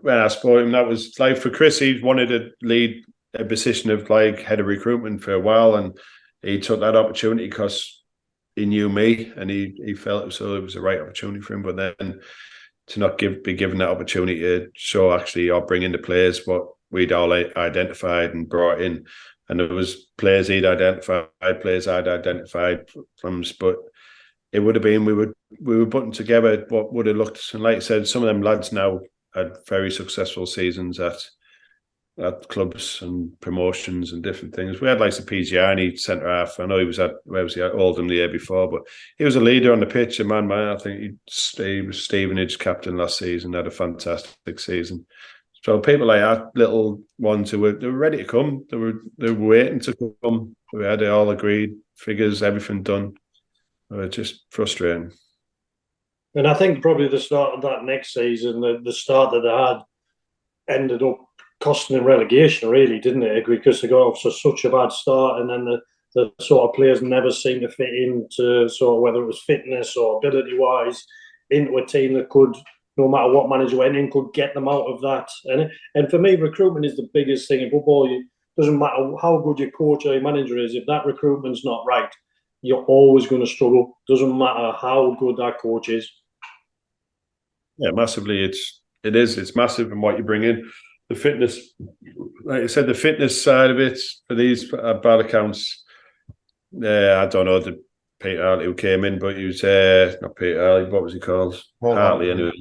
Speaker 2: when I spoke to him, that was like for Chris, he wanted to lead a position of like head of recruitment for a while, and he took that opportunity because he knew me and he felt it was the right opportunity for him. But then to not be given that opportunity to show actually or bring in the players what we'd all identified and brought in, and there was players he'd identified, players I'd identified from, but it would have been we were putting together what would have looked, and like I said, some of them lads now had very successful seasons at clubs and promotions and different things. We had like the PGR centre half. I know he was at Oldham the year before, but he was a leader on the pitch, a man. I think he was Stevenage captain last season, had a fantastic season. So people like that, little ones they were ready to come. They were waiting to come. We had it all agreed, figures, everything done. Just frustrating.
Speaker 3: And I think probably the start of that next season, the start that they had ended up costing them relegation, really, didn't it? Because they got off to such a bad start, and then the sort of players never seemed to fit into sort of whether it was fitness or ability-wise into a team that could, no matter what manager went in, could get them out of that. And for me, recruitment is the biggest thing in football. It doesn't matter how good your coach or your manager is, if that recruitment's not right, you're always going to struggle. Doesn't matter how good that coach is.
Speaker 2: Yeah, massively. It's massive in what you bring in. The fitness, like I said, the fitness side of it for these bad accounts. I don't know the Peter Hartley who came in, but he was not Peter Hartley. What was he called? Hartley, anyway.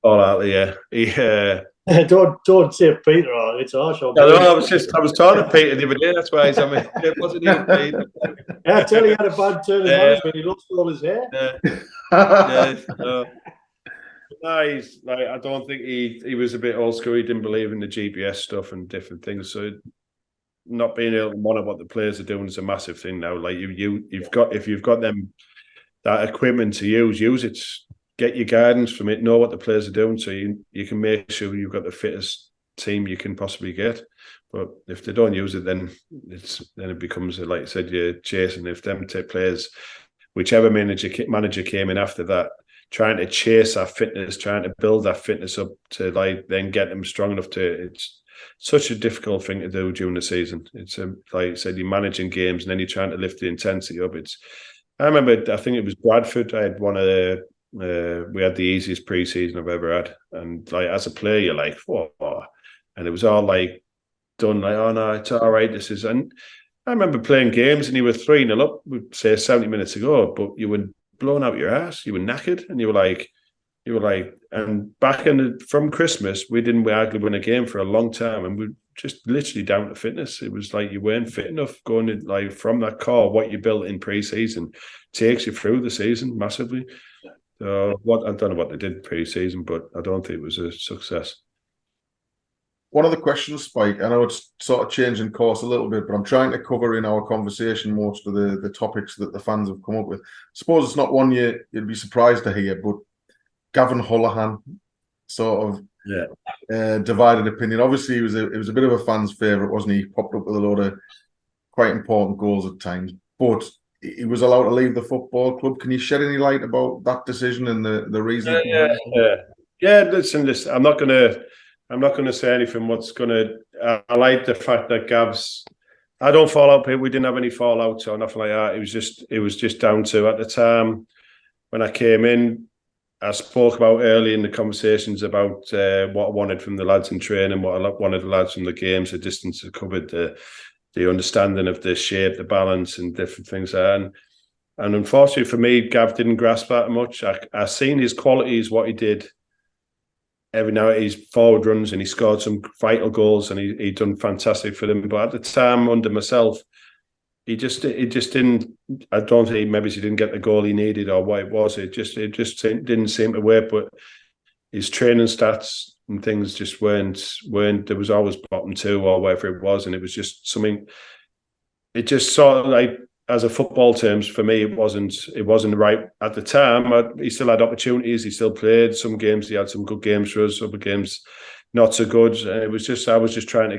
Speaker 2: Paul Hartley, yeah. He
Speaker 3: don't say Peter Hartley. It's harsh.
Speaker 2: I was talking to Peter the other day. That's why he's on me. It wasn't even Peter.
Speaker 3: I tell you, he had a bad turn of management. He lost all his hair.
Speaker 2: No, he's like, I don't think he was a bit old school. He didn't believe in the GPS stuff and different things. So not being able to monitor what the players are doing is a massive thing now. Like you've got them that equipment to use it. Get your guidance from it. Know what the players are doing, so you can make sure you've got the fittest team you can possibly get. But if they don't use it, then it becomes like I said, you're chasing. If them players, whichever manager came in after that, trying to chase that fitness, trying to build that fitness up to like then get them strong enough to. It's such a difficult thing to do during the season. It's like I said, you're managing games and then you're trying to lift the intensity up. I remember, I think it was Bradford. I had one of the. We had the easiest pre-season I've ever had, and like as a player, you're like, whoa, and it was all like done. Like, oh no, it's all right. This is, and I remember playing games and you were 3-0 up, we'd say 70 minutes ago, but you were blown out your ass. You were knackered, and you were like, and back from Christmas, we didn't hardly win a game for a long time, and we just literally down to fitness. It was like you weren't fit enough going in, like from that core, what you built in pre-season takes you through the season massively. So I don't know what they did pre-season, but I don't think it was a success.
Speaker 1: One of the questions, Spike, I know it's sort of changing course a little bit, but I'm trying to cover in our conversation most of the topics that the fans have come up with. I suppose it's not one you'd be surprised to hear, but Gavin Holohan sort of divided opinion. Obviously, it was a bit of a fan's favourite, wasn't he? He popped up with a load of quite important goals at times, but he was allowed to leave the football club. Can you shed any light about that decision and the reason?
Speaker 2: Yeah. Listen. I'm not gonna say anything. I like the fact that Gav's I don't fall out. We didn't have any fallouts or nothing like that. It was just down to, at the time when I came in, I spoke about early in the conversations about what I wanted from the lads in training, what I wanted the lads from the games, the distance they covered, the understanding of the shape, the balance, and different things there. And unfortunately for me, Gav didn't grasp that much. I seen his qualities, what he did. Every now his forward runs, and he scored some vital goals, and he done fantastic for them. But at the time, under myself, it just didn't. I don't think maybe he didn't get the goal he needed or what it was. It just didn't seem to work. But his training stats and things just weren't. There was always bottom two or whatever it was, and it was just something. It just sort of like, as a football terms, for me, it wasn't right at the time. He still had opportunities. He still played some games. He had some good games for us. Other games, not so good. And it was just, I was just trying to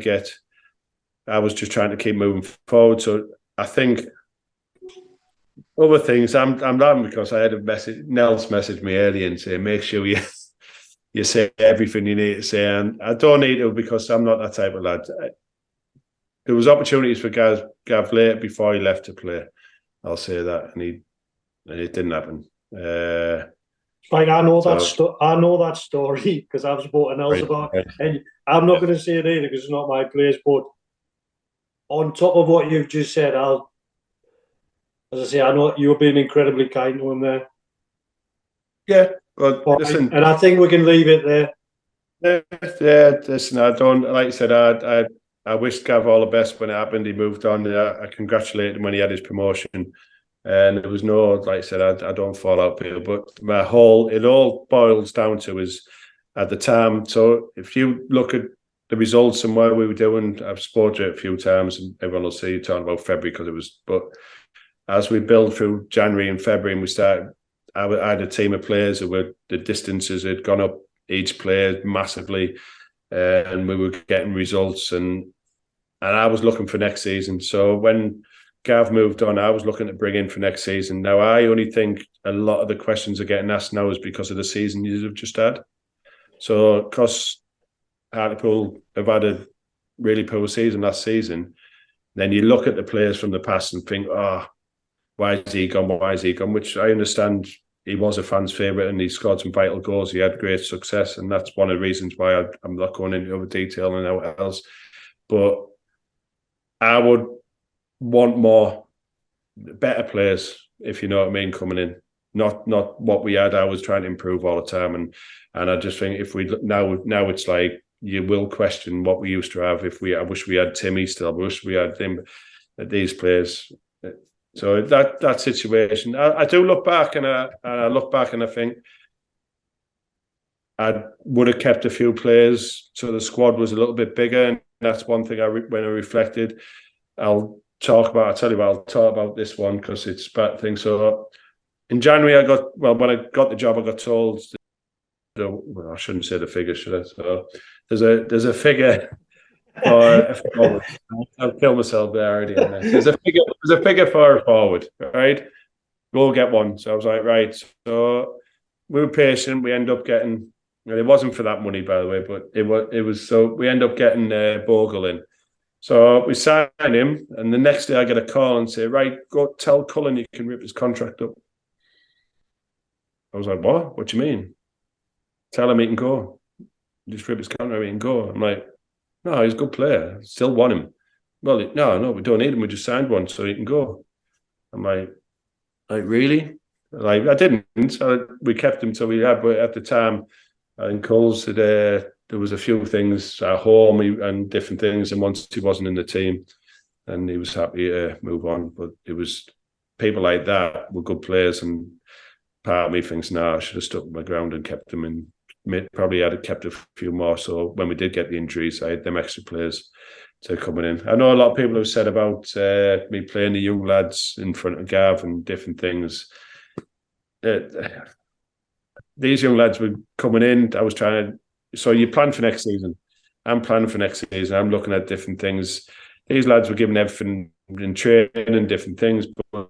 Speaker 2: keep moving forward. So I think other things. I'm laughing because I had a message. Nels messaged me earlier and saying, make sure you say everything you need to say. And I don't need to, because I'm not that type of lad. There was opportunities for Gav later before he left to play. I'll say that, and it didn't happen.
Speaker 3: Like, I know that story because I've spoken else about it, and I'm not going to say it either because it's not my place. But on top of what you've just said, as I say, I know you've been incredibly kind to him there.
Speaker 2: Yeah, but listen,
Speaker 3: and I think we can leave it there.
Speaker 2: Yeah, listen, I don't, like I said, I wished Gav all the best when it happened. He moved on. I congratulated him when he had his promotion. And there was no, like I said, I don't fall out here. But it all boils down to is at the time. So if you look at the results and what we were doing, I've spoken to it a few times, and everyone will see you talking about February because it was. But as we build through January and February, and we started, I had a team of players who were, the distances had gone up each player massively. And we were getting results, and I was looking for next season. So when Gav moved on, I was looking to bring in for next season. Now, I only think a lot of the questions are getting asked now is because of the season you've just had. So, because Hartlepool have had a really poor season last season, then you look at the players from the past and think, why is he gone? Why is he gone? Which I understand. He was a fan's favourite and he scored some vital goals. He had great success, and that's one of the reasons why I'm not going into other detail and what else. But I would want better players, if you know what I mean, coming in. Not what we had. I was trying to improve all the time, and I just think if we now it's like you will question what we used to have. I wish we had Timmy still. I wish we had him. These players. So that situation, I do look back and I think I would have kept a few players so the squad was a little bit bigger, and that's one thing when I reflected. I'll talk about this one because it's a bad thing. So in January, when I got the job, I got told. I shouldn't say the figure, should I? So there's a figure. I'll kill myself there already. There's a figure for a forward, right? We'll get one. So I was like, right. So we were patient. We end up getting. Well, it wasn't for that money, by the way, but it was. So we end up getting Bogle in. So we sign him, and the next day I get a call and say, right, go tell Cullen you can rip his contract up. I was like, what? What do you mean? Tell him he can go. Just rip his contract, he can go. I'm like, no, he's a good player. Still want him. Well, no, we don't need him. We just signed one, so he can go. I'm like really? Like, I didn't. So we kept him till we had. But at the time, I think Coles said there was a few things at home and different things. And once he wasn't in the team, and he was happy to move on. But it was people like that were good players. And part of me thinks, I should have stuck my ground and kept them in. Probably I'd have kept a few more. So when we did get the injuries, I had them extra players to coming in. I know a lot of people have said about me playing the young lads in front of Gav and different things. These young lads were coming in. I was trying to. So you plan for next season. I'm planning for next season. I'm looking at different things. These lads were given everything in training and different things, but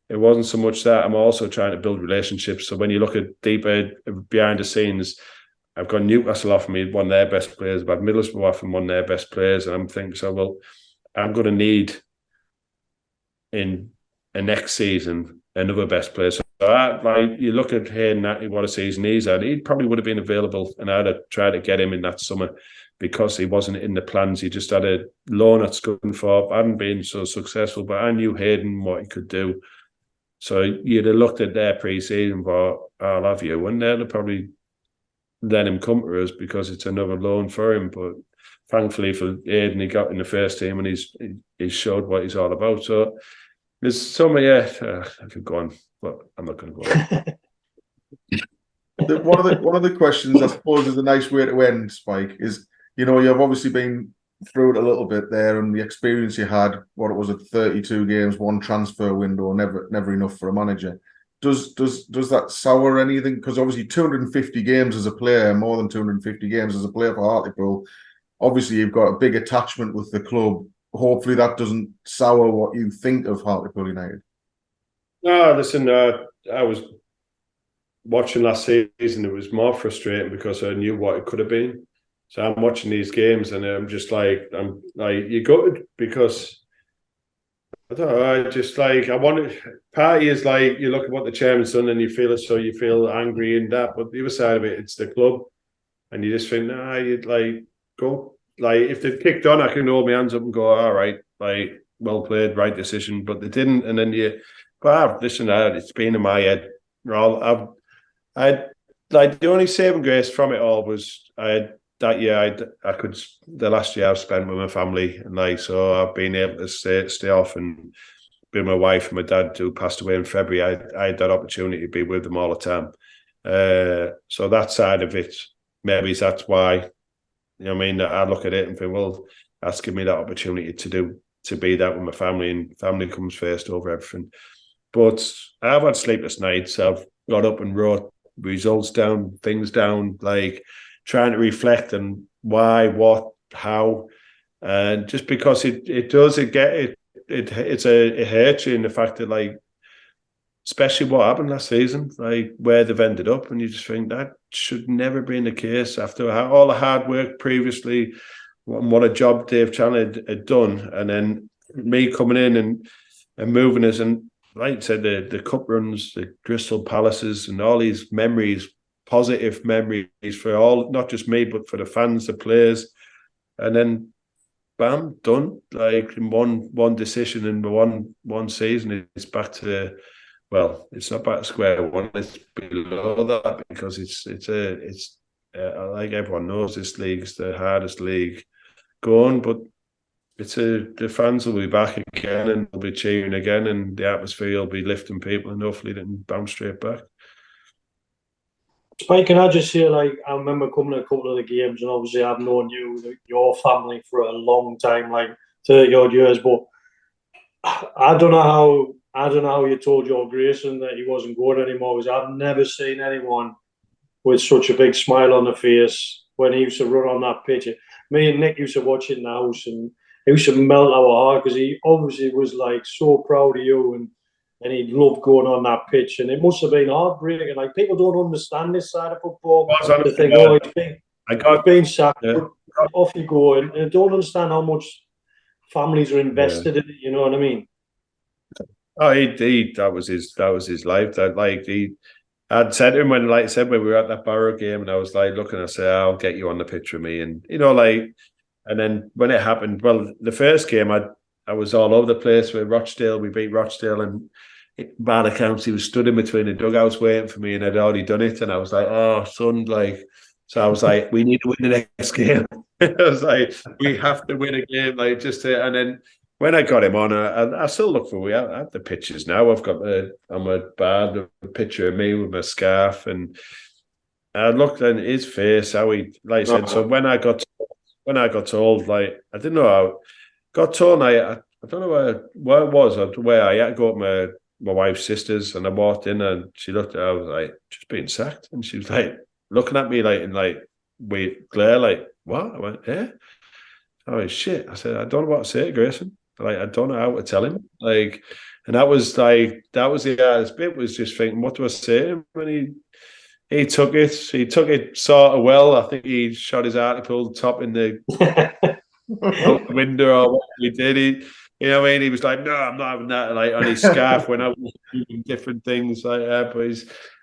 Speaker 2: it wasn't so much that. I'm also trying to build relationships. So when you look at deeper behind the scenes, I've got Newcastle offering me one of their best players. I've had Middlesbrough offering one of their best players. And I'm thinking, so, well, I'm going to need in a next season another best player. So you look at Hayden, what a season he's had. He probably would have been available, and I'd have tried to get him in that summer because he wasn't in the plans. He just had a loan at Scunthorpe, hadn't been so successful, but I knew Hayden what he could do. So you'd have looked at their pre-season, but I'll have you, and they'd have probably let him come to us because it's another loan for him. But thankfully for Hayden, he got in the first team and he's showed what he's all about. So there's some, I could go on, but I'm not going to go on.
Speaker 1: One of the questions, I suppose, is a nice way to end, Spike, is, you've obviously been through it a little bit there, and the experience you had, what it was at 32 games, one transfer window, never enough for a manager. Does that sour anything? Because obviously 250 games as a player, more than 250 games as a player for Hartlepool, obviously you've got a big attachment with the club. Hopefully that doesn't sour what you think of Hartlepool United.
Speaker 2: No, listen, I was watching last season. It was more frustrating because I knew what it could have been. So I'm watching these games and I'm you gutted because I don't know. I wanted. Party is like you look at what the chairman's done and you feel it, so you feel angry in that. But the other side of it, it's the club, and you just think, you'd go. If they kicked on, I can hold my hands up and go, all right, well played, right decision. But they didn't, and then listen, it's been in my head. The only saving grace from it all was that year the last year I've spent with my family, and so I've been able to stay off and be with my wife and my dad, who passed away in February. I had that opportunity to be with them all the time. So that side of it, maybe that's why. I look at it and think, well, that's given me that opportunity to be that with my family, and family comes first over everything. But I've had sleepless nights. I've got up and wrote results down, things down, trying to reflect on why, what, how, and just because it hurts you in the fact that especially what happened last season, where they've ended up, and you just think that should never be the case after all the hard work previously, and what a job Dave Chandler had done, and then me coming in and moving us, and like I said, the cup runs, the Crystal Palaces, and all these memories, positive memories for all, not just me, but for the fans, the players, and then bam, done. In one decision in one season, it's back to. Well, it's not back to square one. It's below that because it's like everyone knows, this league's the hardest league going. But the fans will be back again and they'll be cheering again, and the atmosphere will be lifting people, and hopefully they can bounce straight back.
Speaker 3: Spike, can I just say, I remember coming to a couple of the games, and obviously I've known your family for a long time, 30 odd years, but I don't know how you told your Grayson that he wasn't going anymore, because I've never seen anyone with such a big smile on the face when he used to run on that pitch. Me and Nick used to watch it in the house, and it used to melt our heart because he obviously was so proud of you, and he loved going on that pitch, and it must have been heartbreaking. People don't understand this side of football. They think, he's been sacked, but off you go, and they don't understand how much families are invested in it. You know what I mean?
Speaker 2: Oh, that was his life. I'd said to him when we were at that Barron game, and I was looking, I said, I'll get you on the pitch with me, and and then when it happened, well, the first game I was all over the place with Rochdale. We beat Rochdale, and bad accounts, he was stood in between the dugouts waiting for me, and I'd already done it, and I was oh son, so I was we need to win the next game. I was we have to win a game, and then. When I got him on, I still look for I have the pictures now. I've got on my bar the picture of me with my scarf, and I looked at his face, how he I said. So when I got told, I didn't know how. Got told, I don't know where it was, or where I had to go to my wife's sister's, and I walked in, and she looked at. I was just being sacked, and she was looking at me in weird glare, what? I went, yeah. Oh shit! I said, I don't know what to say, Grayson. I don't know how to tell him. And that was the hardest bit, was just thinking, what do I say to him? And he took it. He took it sort of well. I think he shot his Hartlepool top in the out the window or what we did. You know what I mean? He was like, no, I'm not having that. Like on his scarf when I was doing different things like that.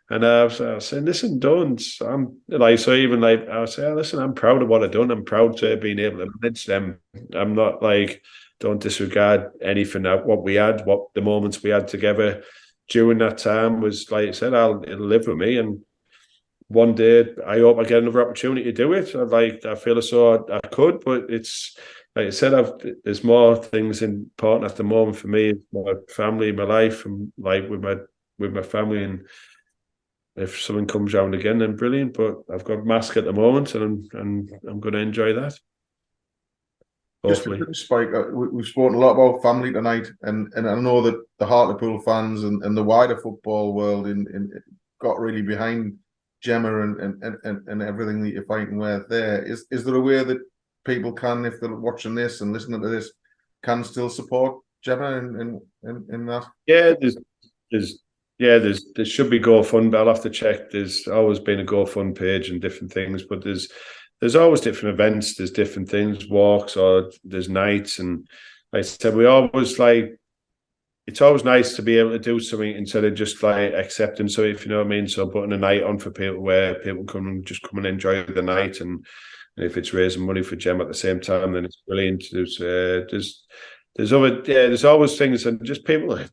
Speaker 2: And I was saying, listen, don't. I'm like, so even like, I was saying, listen, I'm proud of what I've done. I'm proud to being able to manage them. I'm not like, don't disregard anything that what we had, what the moments we had together during that time was, like I said, it'll live with me. And one day, I hope I get another opportunity to do it. I feel as though I could, but it's like I said, there's more things important at the moment for me, my family, my life, and like with my family. And if something comes around again, then brilliant. But I've got mask at the moment, and I'm going to enjoy that. Hopefully.
Speaker 1: Spike, we've spoken a lot about family tonight, and I know that the Hartlepool fans and the wider football world got really behind Gemma and everything that you're fighting with there. Is there a way that people can, if they're watching this and listening to this, can still support Gemma in that?
Speaker 2: Yeah, there should be GoFund, but I'll have to check. There's always been a GoFund page and different things, but there's always different events, there's different things, walks, or there's nights. And like I said, it's always nice to be able to do something instead of just like accepting. So if you know what I mean, so putting a night on for people where people come and enjoy the night. And if it's raising money for Gem at the same time, then it's brilliant. There's always things, and just people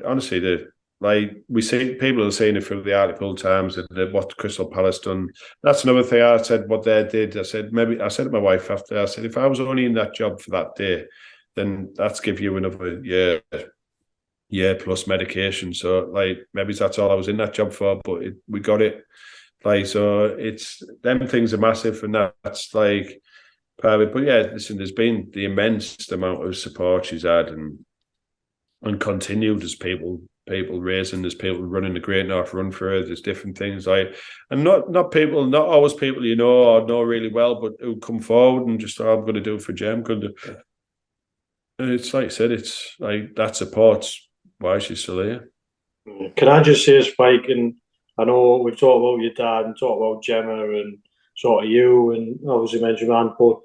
Speaker 2: honestly, like we see people are saying it through the Hartlepool Times and what Crystal Palace done. That's another thing. I said what they did. I said to my wife after, I said, if I was only in that job for that day, then that's give you another year plus medication. So like maybe that's all I was in that job for, but we got it. Like, so it's them things are massive, and that's like part of it. But yeah, listen, there's been the immense amount of support she's had and continued as people racing, there's people running the Great North Run for her, there's different things like, and not always people you know or know really well, but who come forward and just, I'm going to do it for Gem. And it's like I said, it's like that support's why she's still here.
Speaker 3: Can I just say, Spike, and I know we've talked about your dad and talked about Gemma and sort of you, and obviously mentioned man, but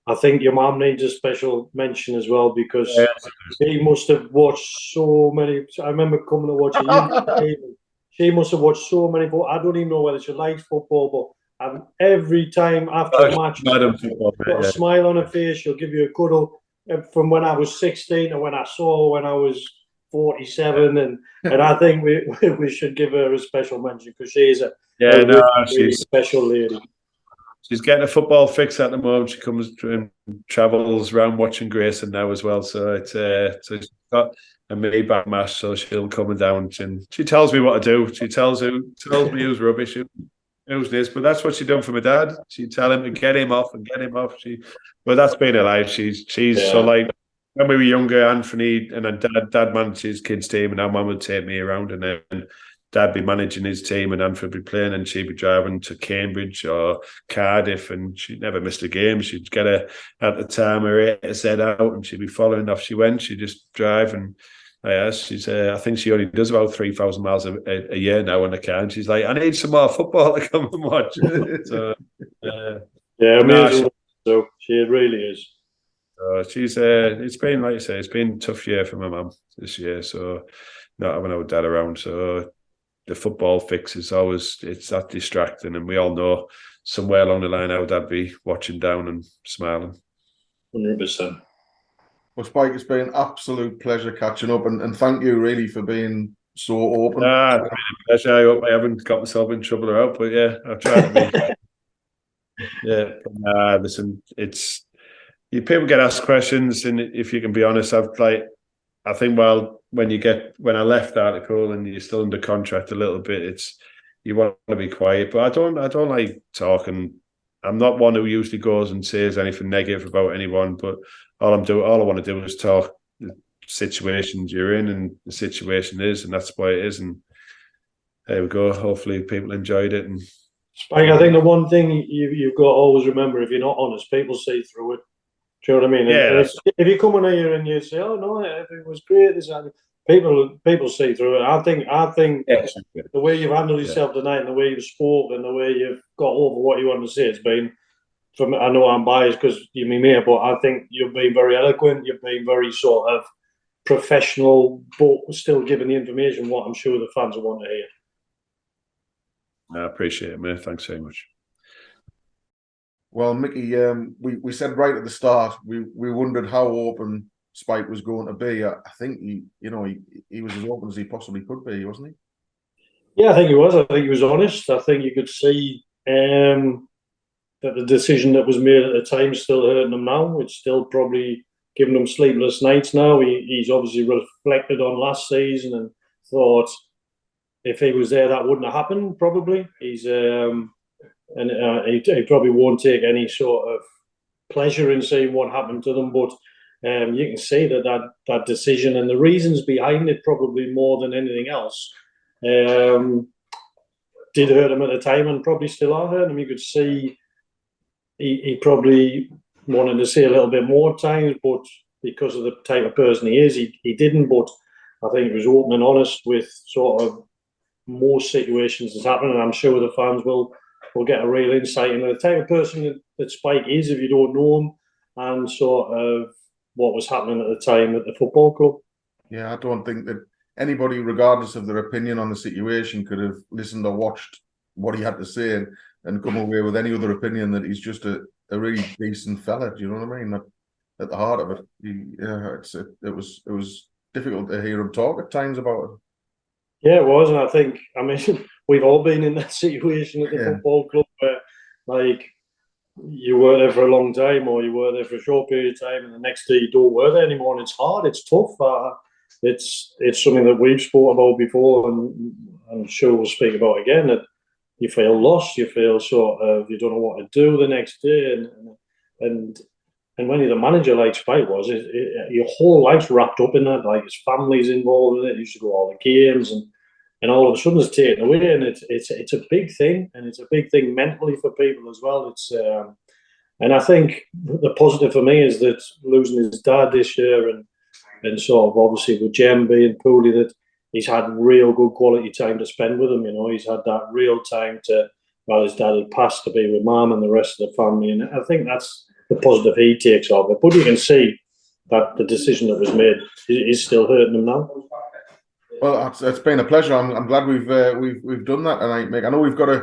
Speaker 3: I think your mum needs a special mention as well, because she must have watched so many. I remember coming to watch a youth game. She must have watched so many, but I don't even know whether she likes football. But every time after a match, she's got a smile on her face. She'll give you a cuddle. From when I was 16 and when I saw her when I was 47, and I think we should give her a special mention, because she's a really special lady.
Speaker 2: She's getting a football fix at the moment. She comes and travels around watching Grayson now as well. So so she's got a mini back mash, so she'll come down and she tells me what to do. She tells me who's rubbish, who's this. But that's what she done for my dad. She'd tell him to get him off. But that's been her life. She's so like when we were younger, Anthony and dad managed his kids' team, and our mum would take me around, and then Dad be managing his team and Anthony would be playing, and she'd be driving to Cambridge or Cardiff, and she'd never missed a game. She'd get at the time her head out and she'd be following off she went. She'd just drive, and she's I think she only does about 3,000 miles a year now in the car, and she's like, I need some more football to come and watch. So
Speaker 3: amazing. So she really is.
Speaker 2: She's it's been, like I say, it's been a tough year for my mum this year, so not having our dad around, so the football fix is always, it's that distracting, and we all know somewhere along the line how Dad be watching down and smiling.
Speaker 3: 100%.
Speaker 1: Well, Spike, it's been an absolute pleasure catching up, and thank you really for being so open.
Speaker 2: It's been a pleasure. I hope I haven't got myself in trouble or out, but yeah, I've tried to be. Listen, it's people get asked questions, and if you can be honest, I think when I left Hartlepool and you're still under contract a little bit, you want to be quiet. But I don't like talking. I'm not one who usually goes and says anything negative about anyone. But all I want to do is talk the situations you're in, and the situation is, and that's why it is. And there we go. Hopefully, people enjoyed it. And
Speaker 3: Spike, I think the one thing you've got to always remember: if you're not honest, people see through it. Do you know what I mean?
Speaker 2: Yeah.
Speaker 3: If you come in here and you say, "Oh no, it was great," people see through it. I think the way you've handled yourself tonight, and the way you've spoken, and the way you've got over what you want to say, it's been I know I'm biased because you're my mate, but I think you've been very eloquent. You've been very sort of professional, but still giving the information what I'm sure the fans will want to hear.
Speaker 2: I appreciate it, mate. Thanks very much.
Speaker 1: Well, Micky, we said right at the start we wondered how open Spike was going to be. I think he was as open as he possibly could be, wasn't he?
Speaker 3: Yeah, I think he was. I think he was honest. I think you could see that the decision that was made at the time is still hurting him now. It's still probably giving him sleepless nights now. He's obviously reflected on last season and thought if he was there, that wouldn't have happened. Probably he probably won't take any sort of pleasure in seeing what happened to them. But you can see that decision and the reasons behind it, probably more than anything else, did hurt him at the time and probably still are hurting him. You could see he probably wanted to say a little bit more at times, but because of the type of person he is, he didn't. But I think he was open and honest with sort of most situations that's happening, and I'm sure the fans will get a real insight into the type of person that Spike is if you don't know him, and sort of what was happening at the time at the football club.
Speaker 1: Yeah, I don't think that anybody, regardless of their opinion on the situation, could have listened or watched what he had to say and come away with any other opinion that he's just a really decent fella. Do you know what I mean? At the heart of it, it was difficult to hear him talk at times about it.
Speaker 3: Yeah, it was, and I think, we've all been in that situation at the football club where, like, you were there for a long time or you were there for a short period of time and the next day you don't work there anymore, and it's hard, it's tough. It's something that we've spoken about before, and I'm sure we'll speak about again, that you feel lost, you feel sort of, you don't know what to do the next day, and when you're the manager like Spike was, your whole life's wrapped up in that, like his family's involved in it, you used to go to all the games, and all of a sudden it's taken away, and it's a big thing, and it's a big thing mentally for people as well. It's and I think the positive for me is that losing his dad this year, and sort of obviously with Jem being poorly, that he's had real good quality time to spend with him. He's had that real time to, while his dad had passed, to be with mum and the rest of the family, and I think that's the positive he takes of it. But you can see that the decision that was made is still hurting him now.
Speaker 1: Well, it's been a pleasure. I'm glad we've done that tonight, Mick. I know we've got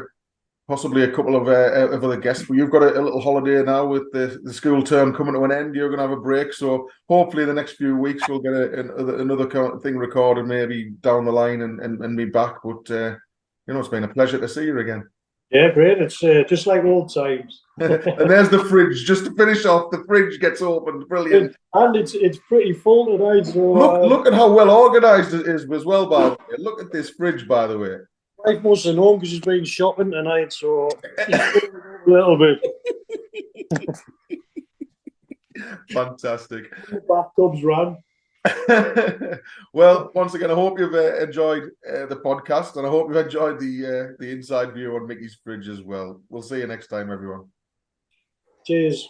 Speaker 1: possibly a couple of other guests, but you've got a little holiday now with the school term coming to an end. You're going to have a break, so hopefully the next few weeks we'll get another kind of thing recorded, maybe down the line, and be back. But it's been a pleasure to see you again.
Speaker 3: Yeah, great. It's just like old times.
Speaker 1: And there's the fridge. Just to finish off, the fridge gets opened. Brilliant.
Speaker 3: And it's pretty full tonight. So,
Speaker 1: look at how well organised it is as well, by the way. Look at this fridge, by the way.
Speaker 3: Wife must have known because she's been shopping tonight, so a little bit.
Speaker 1: Fantastic.
Speaker 3: Bathtubs ran.
Speaker 1: Well, once again, I hope you've enjoyed the podcast, and I hope you've enjoyed the inside view on Micky's fridge as well. We'll see you next time, everyone.
Speaker 3: Cheers.